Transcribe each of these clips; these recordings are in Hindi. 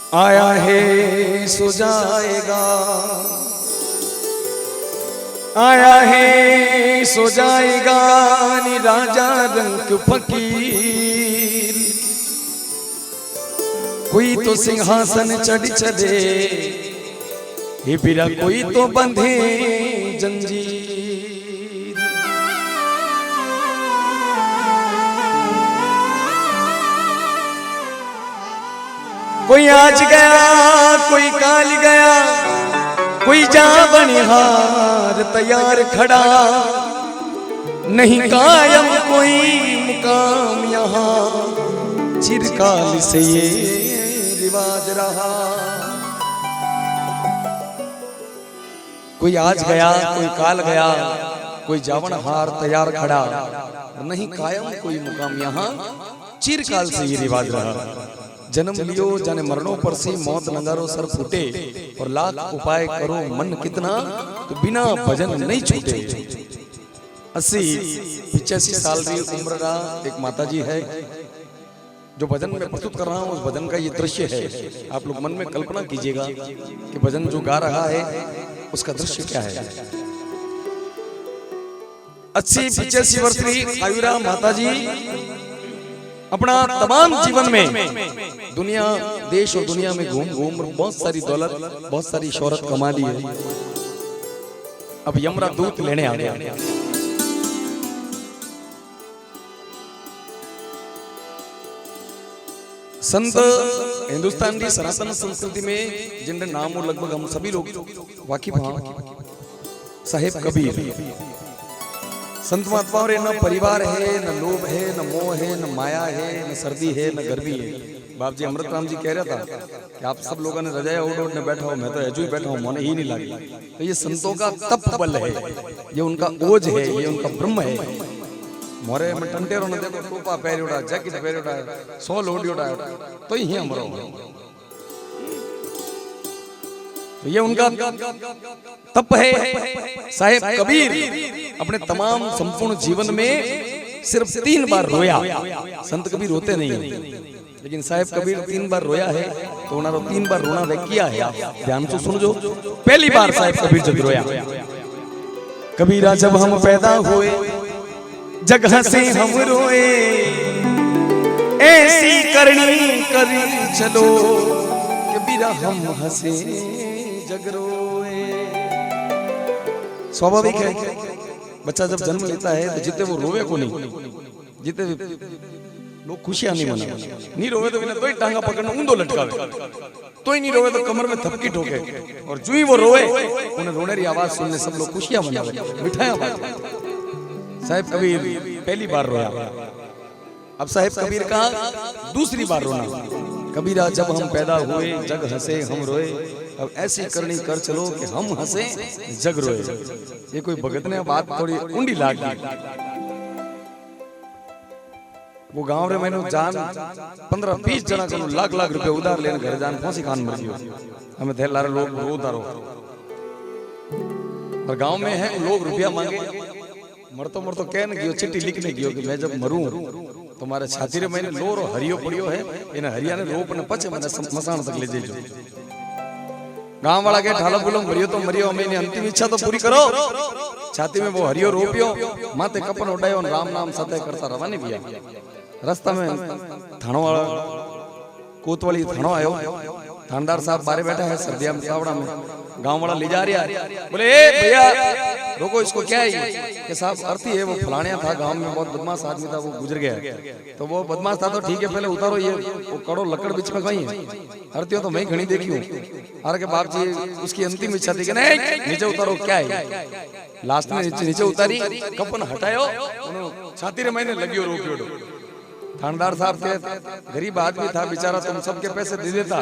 आया है सो जाएगा, आया है सो जाएगा नी राजा रंग फकीर। कोई तो सिंहासन चढ़ चढ़े हे बिरा, कोई तो बंधे जंजीर। कोई आज गया कोई काल गया, कोई जा बनिहार तैयार खड़ा, नहीं कायम कोई मुकाम यहाँ, चिरकाल से ये रिवाज रहा। कोई आज गया कोई काल गया, कोई जावन हार तैयार खड़ा, नहीं कायम कोई मुकाम यहाँ, चिरकाल से ये रिवाज रहा। जन्म लियो जाने मरणों पर से, मौत नगारो सर फूटे, और लाख उपाय करो मन कितना, तो बिना भजन नहीं छूटे। 80-85 साल की उम्र का एक माताजी है, जो भजन में प्रस्तुत कर रहा हूँ उस भजन का ये दृश्य है। आप लोग मन में कल्पना कीजिएगा कि भजन जो गा रहा है उसका दृश्य क्या है। 80-85 वर्ष की आयुरा माताजी अपना तमाम जीवन में दुनिया देश और दुनिया में घूम घूम बहुत सारी दौलत बहुत सारी शोहरत कमा ली है। अब यमरा दूत लेने आ गया। संत हिंदुस्तान की सनातन संस्कृति में जिनके नाम लगभग हम सभी लोग वाकिफ हैं, साहेब कबीर। संत महात्माओं रे न परिवार है, न लोभ है, न मोह है, न माया है, न सर्दी है, न गर्मी है। बाप जी अमृत राम जी कह रहा था कि आप सब लोगों ने रजाया ओढ़ ओढ़ने बैठा हो, मैं तो ऐजू ही बैठा हूँ, मोने ही नहीं लगी। तो ये संतों का तप बल है, ये उनका ओज है, ये उनका ब्रह्म है। मोरे में टंटेरो ने देखो टोपा पहरे उड़ा, जैकेट पहरे उड़ा, 100 लोडी उड़ा, तो ही हमरो। तो ये उनका तप है। साहेब कबीर अपने तमाम संपूर्ण जीवन में सिर्फ 3 बार रोया। संत कबीर रोते नहीं है, लेकिन साहेब कबीर 3 बार रोया है, तो उन्होंने 3 बार रोना वे किया है। ध्यान से सुनो। पहली बार साहेब कबीर जब रोया, कबीरा जब हम पैदा हुए जगह से हम रोए, ऐसी करनी करी चलो, कबीरा हम हंसे जग रोए। स्वाभाविक है, बच्चा जब जन्म लेता है तो जितने वो रोवे को नहीं, जितने लोग खुशियां नहीं मना, नहीं रोवे तो तो ही टांगा पकड़ना ऊंधो लटकावे, तो ही नहीं रोवे तो कमर में थपकी ठोके, और जो ही वो रोवे उन्हें रोने की आवाज सुनने सब लोग खुशियां मनावे, मिठाइयां बांटे। साहेब कबीर पहली बार रोया। अब साहेब कबीर का दूसरी बार रोना, कबीरा जब हम पैदा हुए जग हंसे हम रोए, अब ऐसी करनी कर चलो कि हम हंसे जग रोए। ये कोई भगत ने बात थोड़ी ऊंडी लाग गई। वो गांव रे मैंने जान 15-20 जना को लाख रुपए उधार लेने घर जान फंसी खान मर गयो। हमें थे लारे लोग रो उधारो, और गांव में है लोग रुपया मांगे, मरतो कहने गयो, चिट्ठी लिखने गयो कि मैं जब मरूं तुम्हारे छाती रे मैंने लोरो हरियो पड़ियो है, इन्हें हरिया ने रोप ने पचे मैंने मसान तक ले जेजो। गांव वाला के ठाला बुलो मरियो तो मरियो, मैंने अंतिम इच्छा तो पूरी करो। छाती में वो हरियो रोपियो, माथे कपन उड़ायो, राम नाम सत्य करता रवानी भैया। रास्ता में थानो वाला कोतवाली थानो आयो, थानेदार साहब बारे बैठा है सर्दिया में सावड़ा में, गांव वाला ले जा रहा है, बोले ए भैया रोको इसको, क्या है कि साहब अर्थी है, वो फलानिया था गांव में, बहुत बदमाश आदमी था, वो गुजर गया। तो वो बदमाश था तो ठीक है, पहले उतारो, ये वो कड़ो लकड़ बीच में कहीं है, अर्थी तो मैं घनी देखी हूँ। अरे के बाप जी उसकी अंतिम इच्छा थी कि नहीं नीचे उतारो, क्या है। लास्ट में नीचे उतारी, कपन हटायो, छाती रे मैंने लगी रोक। थानेदार साहब के गरीब आदमी था बेचारा, तुम सबके पैसे दे देता,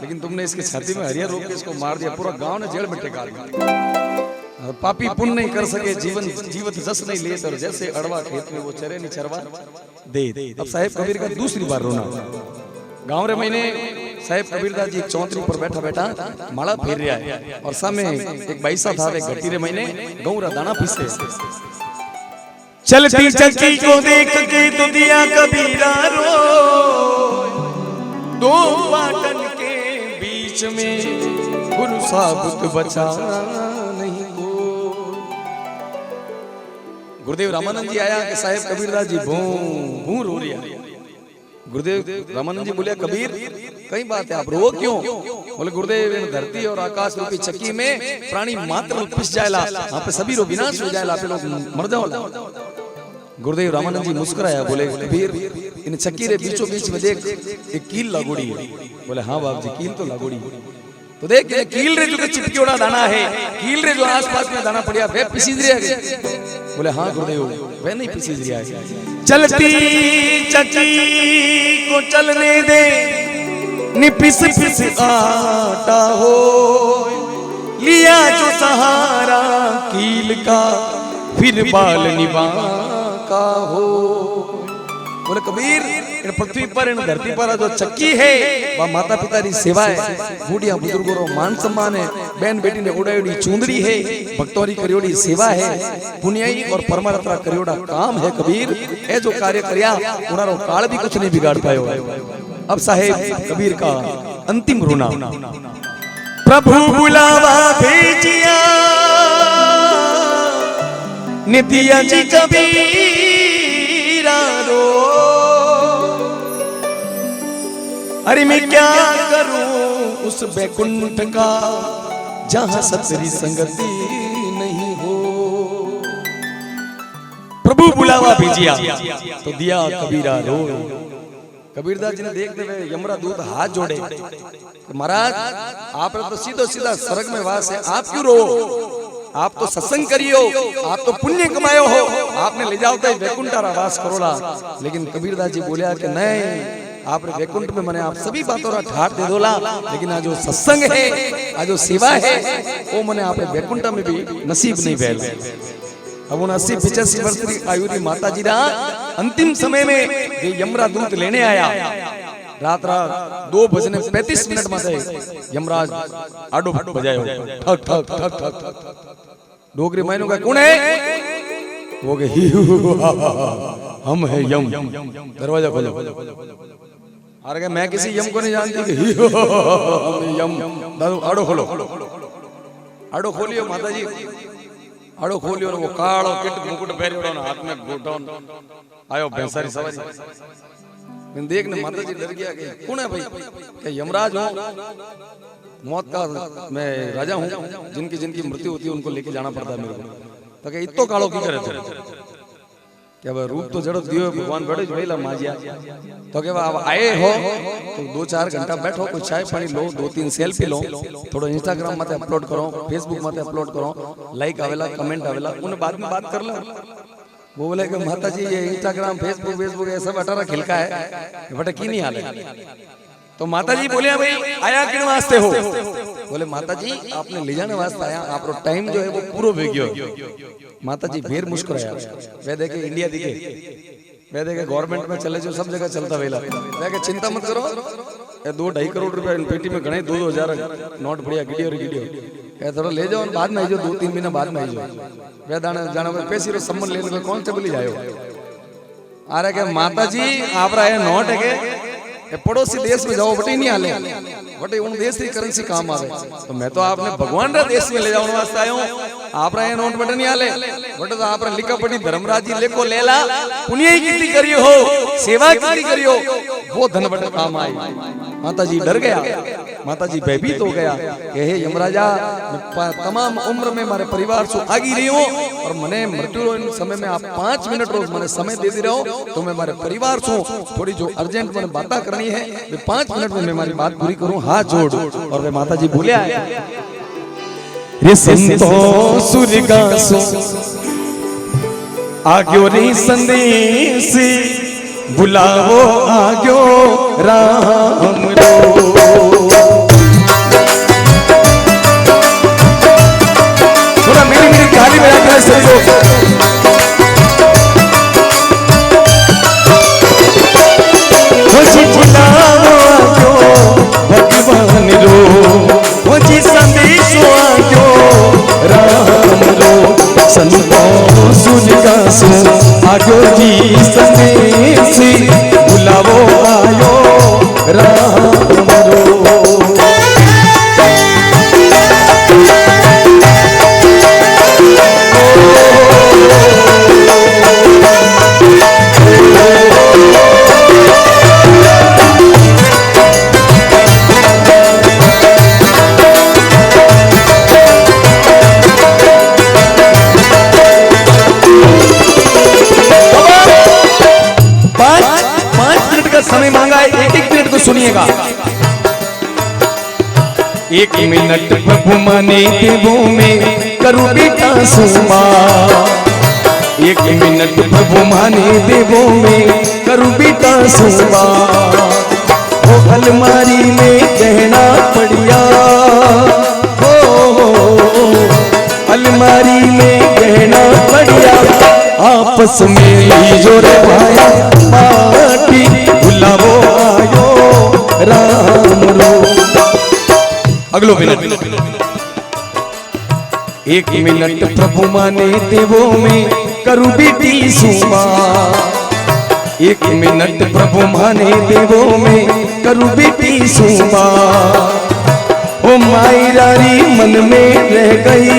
लेकिन तुमने इसकी छाती में हरिया रोक के इसको मार दिया, पूरा गांव ने जेल में टेका दिया। पापी पुण्य नहीं कर सके, जीवत जस नहीं ले, और जैसे अड़वा खेत में वो चरे नहीं चरवा दे। अब साहेब कबीर का दूसरी बार रोना। गांव रे मैंने साहेब कबीरदास जी एक चौंतरी पर बैठा माला फेर रहा है, और सामने एक बाईसा था, एक घटी रे मैंने गौरा दाना पीसे। चलती चक्की को देख के तो दिया कबीरा रो, दो पाटन के बीच में गुरु साबुत बचा नहीं को। गुरुदेव रामानंद जी आया कि साहेब कबीरदास जी भू भू रो रही है। गुरुदेव रामानंद जी बोले कबीर कई बात है आप रो क्यों? बोले गुरुदेव इन धरती और आकाश रूपी चक्की में प्राणी मात्र पिस जाएला, यहाँ पे सभी रो विनाश हो जाएला, आप लोग मर जाओ। गुरुदेव रामानंद जी मुस्कुराया, बोले कबीर इन चक्की रे बीचों बीच में देख एक कील लागोड़ी है। बोले हाँ बाप जी कील तो लागोड़ी है, तो देख ये कील रे जो चिपकियोड़ा दाना है, कील रे जो आसपास में दाना पड़िया वे पिसीज रहा है। बोले हाँ गुरुदेव वे नहीं पिसीज रहा है। चलती चक्की को चलने दे नि पिस पिस आटा हो, लिया जो सहारा कील का फिर बाल निभा का हो। बोले कबीर इन पृथ्वी पर इन धरती पर जो चक्की है वह माता पिता की सेवा है, बूढ़िया बुजुर्गों रो मान सम्मान है, बहन बेटी ने उड़ायोड़ी चुंदड़ी है, भक्तों की करियोड़ी सेवा है, पुण्याई और परमात्मा करियोड़ा काम है। कबीर ए जो कार्य करया उनारो काल भी कुछ नहीं बिगाड़ पायो। अब साहेब कबीर का अंतिम रोना, प्रभु बुलावा भेजिया नितिया जी कबीरा रो, अरे मैं क्या करूं उस बैकुंठ का जहां सतरी संगति नहीं हो। प्रभु बुलावा भेजिया तो दिया कबीरा रो। कबीरदास जी ने देखते हुए यमरा दूत हाथ जोड़े, महाराज आप तो सीधो सीधा स्वर्ग में वास है, आप क्यों रो? आप तो सत्संग करियो, आप तो पुण्य कमायो हो, आपने ले जाओ तो वैकुंठारा वास करोला। लेकिन कबीरदास जी बोलिया कि नहीं, आपने वैकुंठ में मने आप सभी बातों का ठाट दे दोला, लेकिन आज जो सत्संग है, आज जो सेवा है, वो मने आपने वैकुंठ में भी नसीब नहीं भेल। अब 80-85 वर्ष की आयु री माता जी रा अंतिम समय में ये यमरा दूत लेने आया। रात 2:35 में थे यमराज आडो बजायो, ठक ठक ठक ठक। डोगरी मायनों का कौन है? वो के हम है यम। दरवाजा खोलो। अरे मैं किसी यम को नहीं जानती कि हम यम। दादू आडो खोलो, आडो खोलियो माता जी, आड़ो खोलियो वो कालो किट मुकुट पहरियो ना, हाथ में घोटोन आयो भैंसारी सवारी। मैं देखने माता जी डर गया कि कौन है भाई? क्या यमराज हो? मौत का मैं राजा हूँ, जिनकी जिनकी मृत्यु होती है उनको लेके जाना पड़ता है मेरे को। तो क्या इतो कालो की करे थे? क्या वह रूप तो जड़ो दियो भगवान बड़े जोइला माजिया। तो क्या आप आए हो तो 2-4 घंटा बैठो, कुछ चाय पानी लो, 2-3 सेल्फी लो, थोड़ा इंस्टाग्राम माते अपलोड करो, फेसबुक माते अपलोड करो, लाइक आवेला कमेंट आवेला, उन बाद में बात कर लो। वो बोले कि माता जी ये इंस्टाग्राम फेसबुक ये सब 18 खिलका है, बटे की नहीं हाले। तो माता जी बोले भाई आया किन वास्ते हो? बोले माता जी आपने ले जाने वास्ते आया, आप टाइम जो है वो पूरा हो गयो। माता जी फिर मुस्कुराया। वे देखे इंडिया दिखे, वे देखे गवर्नमेंट में चले जो सब जगह चलता वेला, देखे चिंता मत करो, 2-2.5 करोड़ रुपया पेटी में गणे 2-2 हजार नोट बढ़िया गिडियो थोड़ा ले जाओ, बाद में आई जाओ, 2-3 महीना बाद में आई जाओ। वे दाना जाना पैसे सम्मान लेने कौन से बोली जायो। आ रहा के माता जी आप रहा है नोट है के पड़ोसी देश में जाओ बटे नहीं हाले, बटे उन देश की करेंसी काम आवे। तो मैं तो आपने भगवान रा देश में ले जाने वास्ते आयो, आप रहा है नोट बटे नहीं हाले, बटे तो आप लिखा पड़ी धर्मराज जी लेको लेला, पुण्य की करियो हो, सेवा की करियो, वो धन बटे काम आई। माता जी डर गया, माता जी भयभीत हो गया कि हे यमराजा तमाम उम्र में मारे परिवार से आगी रही हूँ और मने मृत्यु समय में आप 5 मिनट रोज मैंने समय दे दे रहे हो, तो मैं मारे परिवार से थोड़ी जो अर्जेंट मैंने बात करनी है वे 5 मिनट में मैं हमारी बात पूरी करूं, हाथ जोड़। और वे माता जी बोले रे संतो सुरगासो आग्यो रे संदेश बुलावो आग्यो राम रो। थोड़ा मेरी गाली में आकर सही बुलावो आग्यो भगवान रो, मुझे संदेशो आग्यो राम रो। संतो सुरगासो आग्यो जी संदेश बुलावो आयो राम रो। एक मिनट प्रभु माने देवों में करूं बेटा सुमा। एक मिनट प्रभु माने देवों में करूं बेटा सुमा। वो अलमारी में गहना पड़िया, अलमारी में गहना पड़िया, आपस में जोर भाया पाटी बुलावो आयो राम रो। अगलो मिनट। एक मिनट प्रभु माने देवों में करूं बेटी सुमा। एक मिनट प्रभु माने देवों में करूं बेटी सुमा। ओ माई रारी मन में रह गई,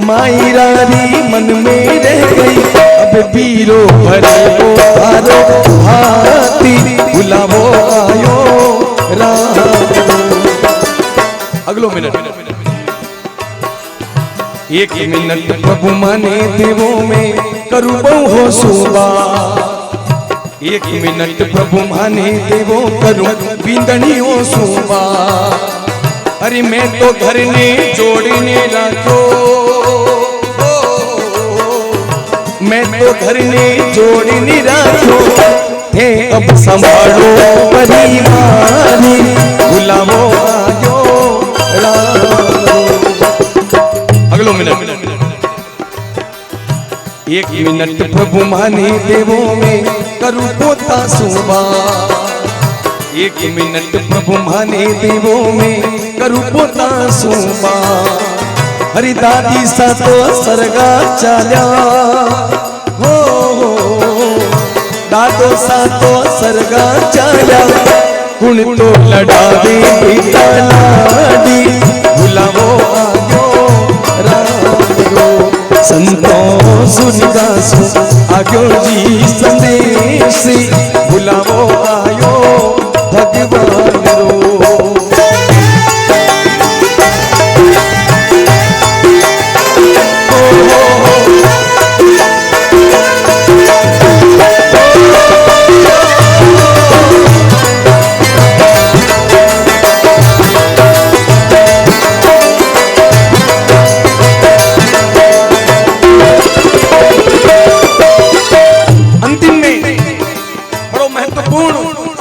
माई रारी मन में रह गई, अब बीरो भरे वो हारो हाथी बुलावो आयो राम। अगलो मिनट। एक मिनट प्रभु माने देवों में करूं बहु सुबा। एक मिनट प्रभु माने देवों करूं बिंदनी हो सुबा। अरे मैं तो घर ने जोड़ने रखो, मैं तो घर ने जोड़ने रखो, थे अब संभालो परिवारी बुलावो आयो राम। अगलो मिनट। एक मिनट प्रभु माने देवों में करूं पोता सुबा। एक मिनट प्रभु माने देवों में करूं पोता सुबा। हरि दादी सा तो सरगा चाल्या, हो दादो सा तो सरगा चाल्या, कुण तो लड़ावे बेटा लाडी बुलावो आयो राम। संतों सुनिगा सु आग्यो जी संदेशी बुलावो आयो भगवान रो।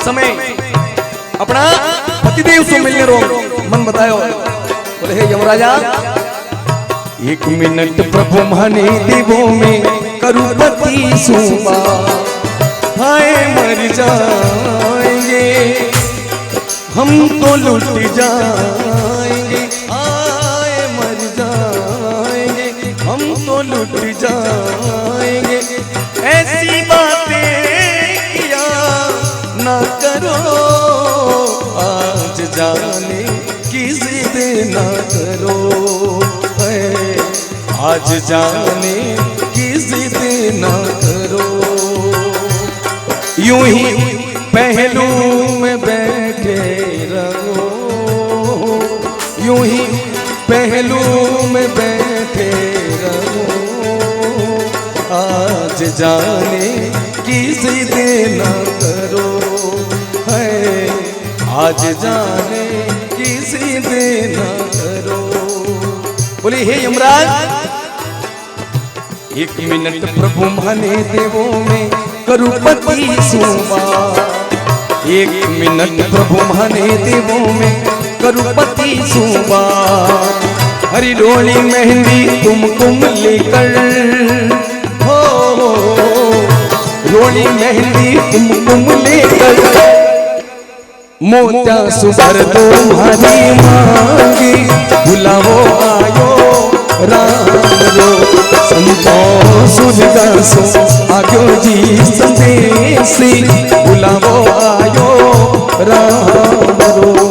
समय अपना पतिदेव से मिलने रो मन बतायो। बोले हे यमराजा, एक मिनट प्रभु माने देवों में करूं पति सुबा। हाय मर जाएंगे हम तो लुट जाएंगे, हाय मर जाएंगे हम तो लुट जाएंगे। ऐसी बातें किया ना करो, आज जाने की जिद ना करो, आज जाने की जिद ना करो। यूं ही पहलू में बैठे रहो, यूं ही पहलू में बैठे रहो, आज जाने की जिद ना करो, है आज जाने की जिद ना करो। बोले हे यमराज, एक मिनट प्रभु माने देवों में करूं पति सुबा। एक मिनट प्रभु माने देवों में करूं पति सुबा। हरी डोली मेहंदी कुमकुम लेकर, हो डोली मेहंदी कुमकुम लेकर, मोत्या सुभर तुम्हारी मांगी बुलावो आयो राम रो। संतों सुनगा सो आग्यो जी संदेशी बुलावो आयो राम रो।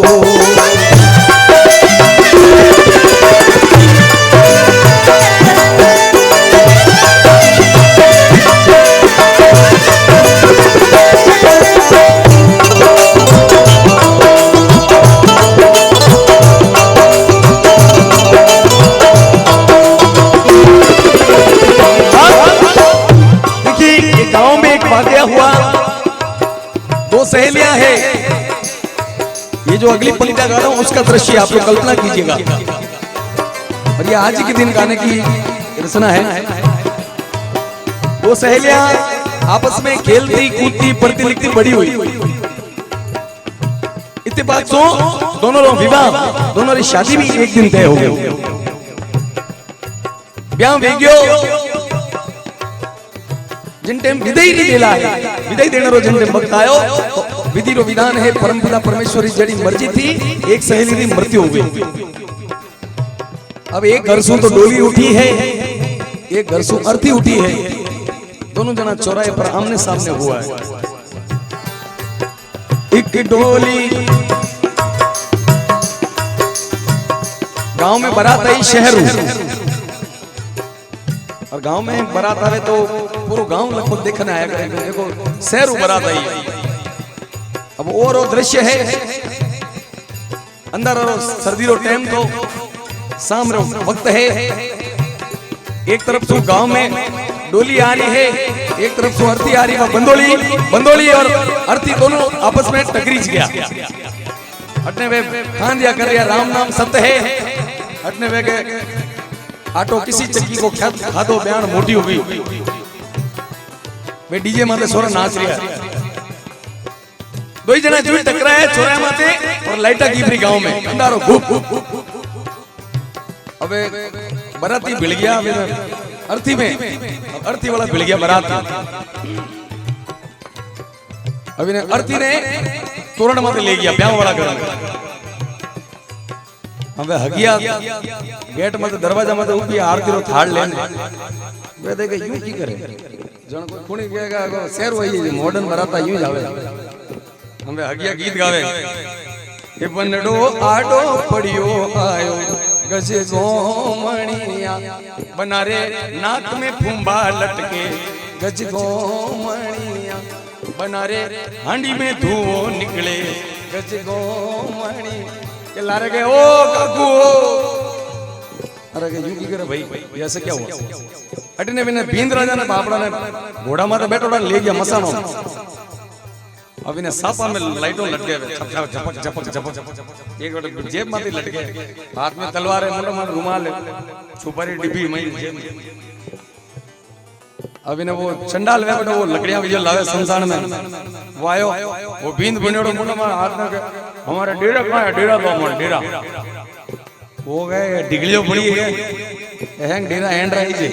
हुआ दो सहेलियां हैं, ये जो अगली पंक्तियां गा रहा हूं उसका दृश्य आप लोग कल्पना कीजिएगा। और ये आज के दिन गाने की रचना है। वो सहेलियां आपस में खेलती कूदती पढ़ती लिखती बड़ी हुई। इतने बात सो दोनों लोग विवाह, दोनों की शादी भी एक दिन तय हो गई। ब्याह वेग्यो जिन टाइम विदाई नहीं देला है, विदाई देने रो जिन टाइम वक्त आयो तो विधि रो विधान है, परमपिता परमेश्वरी जड़ी मर्जी थी, एक सहेली की मृत्यु हो गई। अब एक घर सु तो डोली उठी है, एक घर सु अर्थी उठी है। दोनों जना चौराहे पर आमने सामने हुआ है। एक डोली गांव में बारात आई शहर और गांव में बारात आवे तो पूरा गांव लगभग देखने आया करेंगे। देखो शहर बारात आई। अब और दृश्य है अंदर और सर्दी रो टाइम तो शाम रो वक्त है। एक तरफ से गांव में डोली आ रही है, एक तरफ से अर्थी आ रही है। बंदोली और अर्थी दोनों आपस में टकरीच गया। हटने वे खान दिया कर रहा राम नाम सत्य है। हटने वे के आटो किसी चक्की को खादो बयान मोटी हो गई। वे डीजे माते सोरा नाच रहा है। दो ही जना जुई टकरा है चौराहे माते और लाइटा गिरी गांव में अंधारो घूप। अबे बाराती भिड़ गया अर्थी में, अर्थी वाला भिड़ गया बाराती। अभी अर्थी ने तोरण माते ले गया ब्याह वाला घर। हमें हगिया गेट मत दरवाजा मत ऊपी आरती रो थाड़ लेने वे देखे यूं की करे जण कोई खुणी गएगा शेर वही मॉडर्न बराता यूं जावे। हमें हगिया गीत गावे ए बनडो आडो पड़ियो आयो गज गोमणिया बना रे नाक में फुंबा लटके गज गोमणिया बना रे हांडी में धुओं निकले गज गोमणी के लारे गए ओ काकू। अरे यूं की करे भाई ऐसे क्या हुआ। अटने बिना बींद राजा ने बापड़ा ने घोड़ा माथे बैठोड़ा ले गया मसानो। अब इन्हें सापा में लाइटों लट गए झपक झपक एक जेब माथे लट गए। हाथ में तलवार है, मुंडा में रुमाल है, सुपारी डिब्बी मई जेब में। अब इन्हें वो चंडाल वे वो लकड़ियां भी जो लावे संसार में वो आयो वो बींद बुनेड़ो मुंडा में हाथ में हमारा डेरा कहाँ है। डेरा तो हमारा डेरा हो गए डिगलियों पड़ी है हैंग डेरा एंड रही जी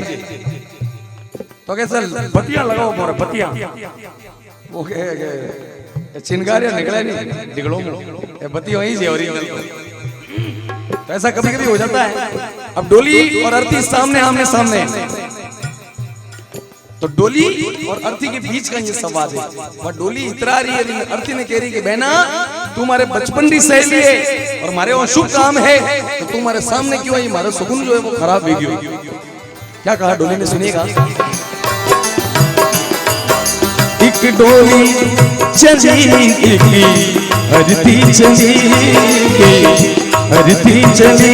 तो कैसे बत्तियां लगाओ मोरे बत्तियां वो के चिनगारियां निकले नहीं डिगलों में ये बत्ती वहीं से हो रही है। तो ऐसा कभी कभी हो जाता है। अब डोली और अर्थी सामने आमने सामने तो डोली और अर्थी के बीच का ये संवाद है। वह डोली इतरा रही है, अर्थी ने कह रही कि बहना तुम्हारे बचपन की सहेली है और हमारे वहां शुभ काम है तो तुम्हारे सामने क्यों आई, हमारा सुकून जो है वो खराब हो गया। क्या कहा डोली ने सुनिएगा। एक डोली चली अर्थी चली अर्थी चली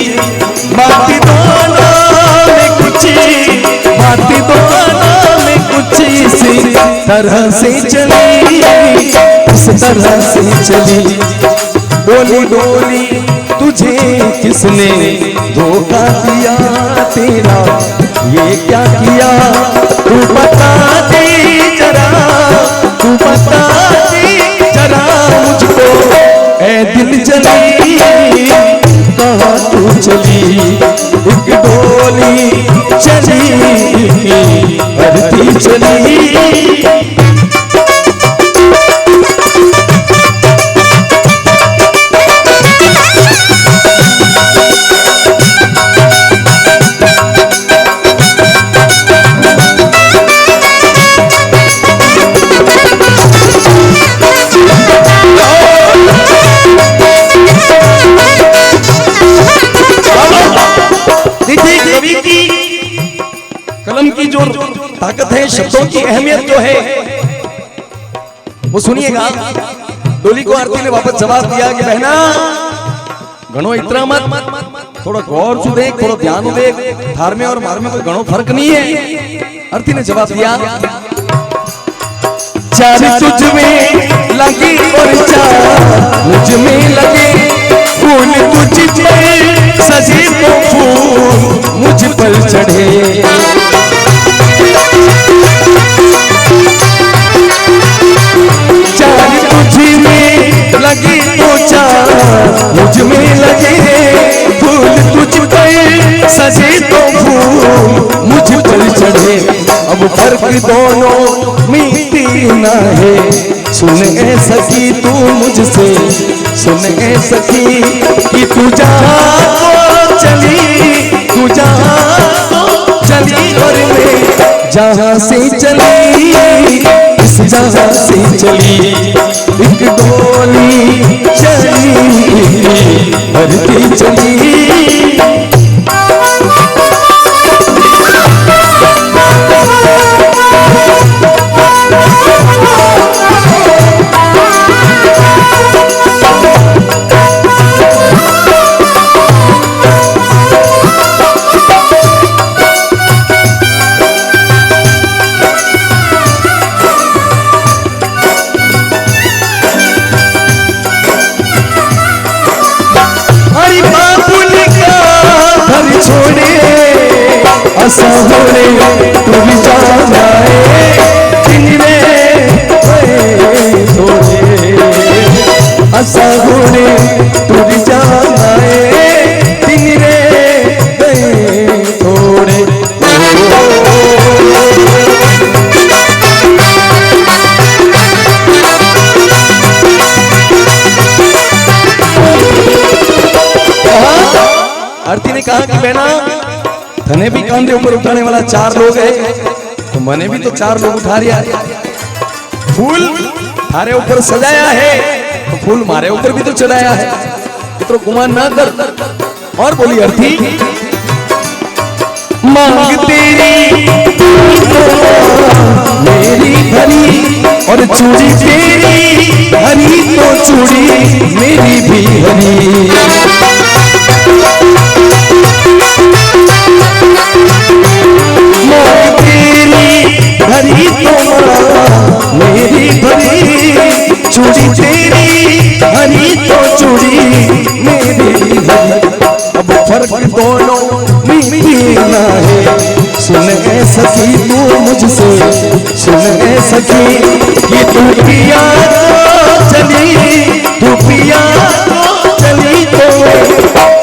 बाती दोनों में कुछ बाती दोनों में कुछ इसी तरह से चली इस तरह से चली। बोली डोली तुझे किसने धोखा दिया तेरा ये क्या किया तू बता दे जरा तू बता दे जरा मुझको ऐ दिल जली कहाँ तू चली। एक डोली चली अर्थी चली कलम की जो ताकत है, शब्दों की अहमियत जो है वो सुनिएगा। डोली को आरती ने वापस जवाब दिया कि बहना घणो इतना मत, थोड़ा गौर से देख, थोड़ा ध्यान देख, धार में और मार में कोई घणो फर्क नहीं है। आरती ने जवाब दिया चार तुझ में लगी और चार मुझ में लगे पर चढ़े। चार तुझ में लगी तो चार मुझ में लगे, फूल तुझ पर सजे तो फूल मुझ पर चढ़े। अब फर्क दोनों मिट्टी ना है, सुन ए सखी तू मुझसे, सुन ए सखी कि तू जहाँ चली, तू जहाँ चली और मैं जहाँ से चली, इस जहाँ से चली एक डोली चली भरती चली। ऐसा होने तुम जाए किन्ने थोड़े, ऐसा होने तुम जाए किन्ने थोड़े। आरती ने कहा कि बहना धने भी कांधे ऊपर उठाने वाला चार लोग है, तो मैंने भी तो चार लोग उठा लिया। फूल थारे ऊपर सजाया है तो फूल मारे ऊपर भी तो चढ़ाया है, तो गुमान ना कर। और बोली अर्थी, मांग तेरी मेरी भरी और चूड़ी तेरी हरी तो चूड़ी मेरी भी हरी। हरी तो मेरी भरी चूड़ी तेरी हरी तो चूड़ी मेरी हरी। अब फर्क दोनों मिट्टी ना है, सुन ए सखी तू मुझसे, सुन ए सखी कि तू पिया चली, तू पिया चली तो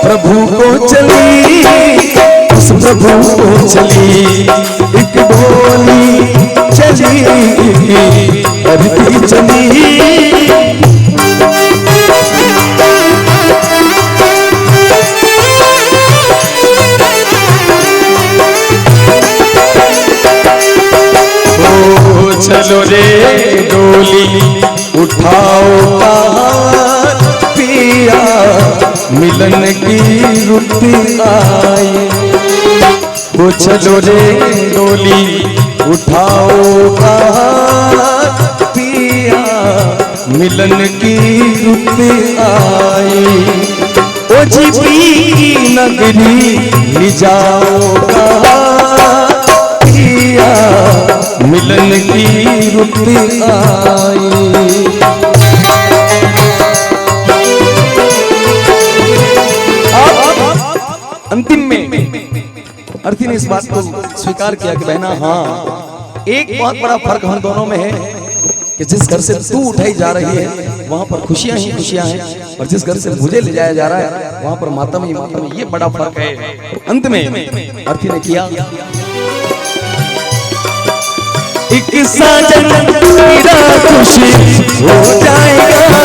प्रभु को चली, उस प्रभु को चली एक डोली चली भरती चली। ओ चलो रे डोली उठाओ कहार पिया, मिलन की रुत आए। वो चलो रे डोली उठाओ कहार पिया, मिलन की रुत आई। ओ जीपी की नगरी ले जाओ कहार पिया, मिलन की रुत आई। अंतिम में अर्थी ने इस बात को स्वीकार किया कि बहना हाँ, एक बहुत बड़ा फर्क हम दोनों में है कि जिस घर से तू उठाई जा रही है वहां पर खुशियां ही खुशियां हैं, और जिस घर से मुझे ले जाया जा रहा है वहां पर मातम ही मातम है। ये बड़ा फर्क है। अंत में अर्थी ने किया, एक साजन मेरा खुशी हो जाएगा,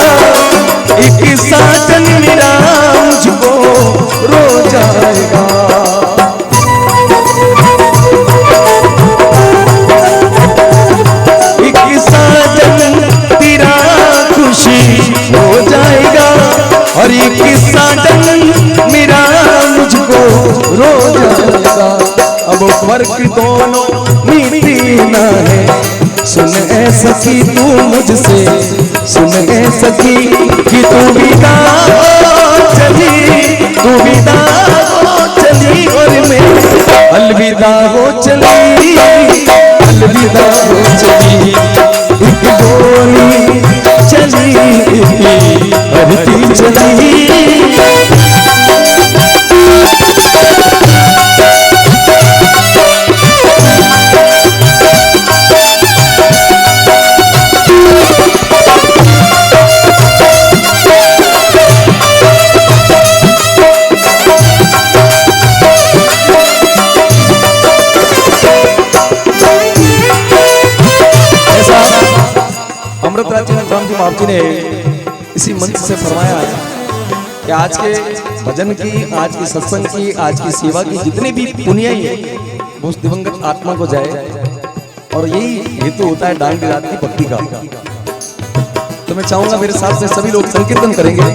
एक साजन मेरा मुझको रो जाएगा। एक साजन तेरा खुशी हो जाएगा, और एक साजन मेरा मुझको रो जाएगा। अब फर्क दोनों मिट्टी ना है, सुन ए सखी तू मुझसे, सुन ए सखी कि तू विदा चली, तू विदा चली और मैं अलविदा हो चली, अलविदा हो चली। एक डोली चली भरती चली। बाप जी ने इसी मंत्र से फरमाया कि आज के भजन की, आज के सत्संग की, आज की सेवा की जितने भी पुण्य है वो उस दिवंगत आत्मा को जाए, और यही हेतु होता है डांग रात की भक्ति का। तो मैं चाहूंगा मेरे साथ में सभी लोग संकीर्तन करेंगे।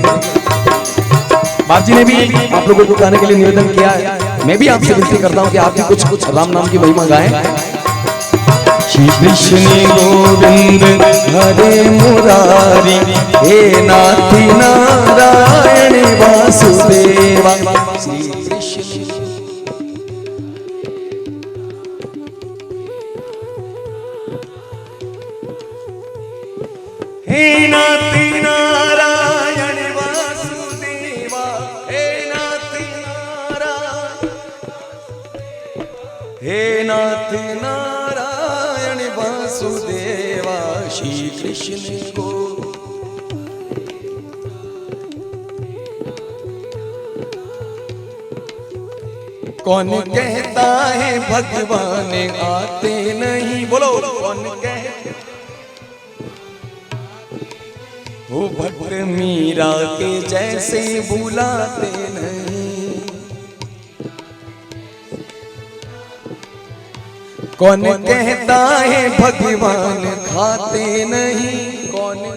बाप जी ने भी आप लोगों को गाने के लिए निवेदन किया है, मैं भी आपसे विनती करता हूँ कि आप भी कुछ कुछ राम नाम की महिमा गाएं। श्री कृष्ण गोविंद हरे मुरारी, हे नाथ नारायण वासुदेवा। श्री कृष्ण हे नाथ नारायण वासुदेवा, हे नाथ नारायण, हे नाथ नारायण वासुदेवा। श्री कृष्ण को कौन कहता है भगवान आते नहीं, बोलो कौन कहता वो भक्त मीरा के जैसे बुलाते नहीं। कौन कहता है भगवान खाते नहीं, कौन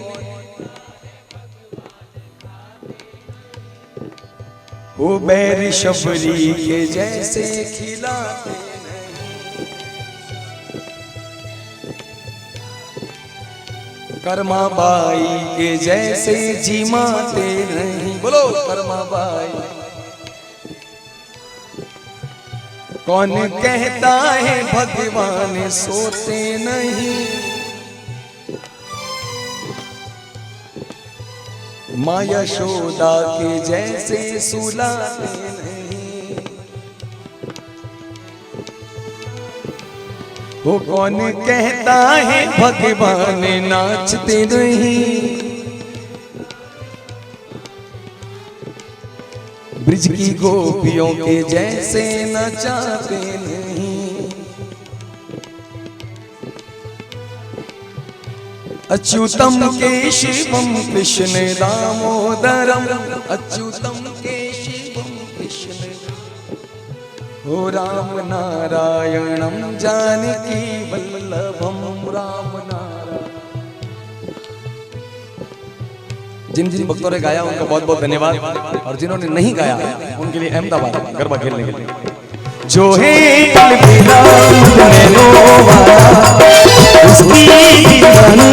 वो बैरी शबरी के जैसे खिलाते नहीं। कर्मा बाई के जैसे जिमाते नहीं, बोलो कर्मा बाई। कौन कहता है भगवान सोते नहीं, माँ यशोदा के जैसे सुलाते नहीं। वो कौन कहता है भगवान नाचते नहीं, ब्रिज की गोपियों के जैसे नचाते नहीं। अच्युतम केशवम कृष्ण दामोदरम, अच्युतम केशवम कृष्ण, हो राम नारायणम जानकी वल्लभम, राम नारायण। जिन जिन भक्तों ने गाया उनका बहुत बहुत धन्यवाद, और जिन्होंने नहीं गाया उनके लिए अहमदाबाद गरबा खेलने के लिए। जो है अलविदा नैनो वाला, उसकी दीवानी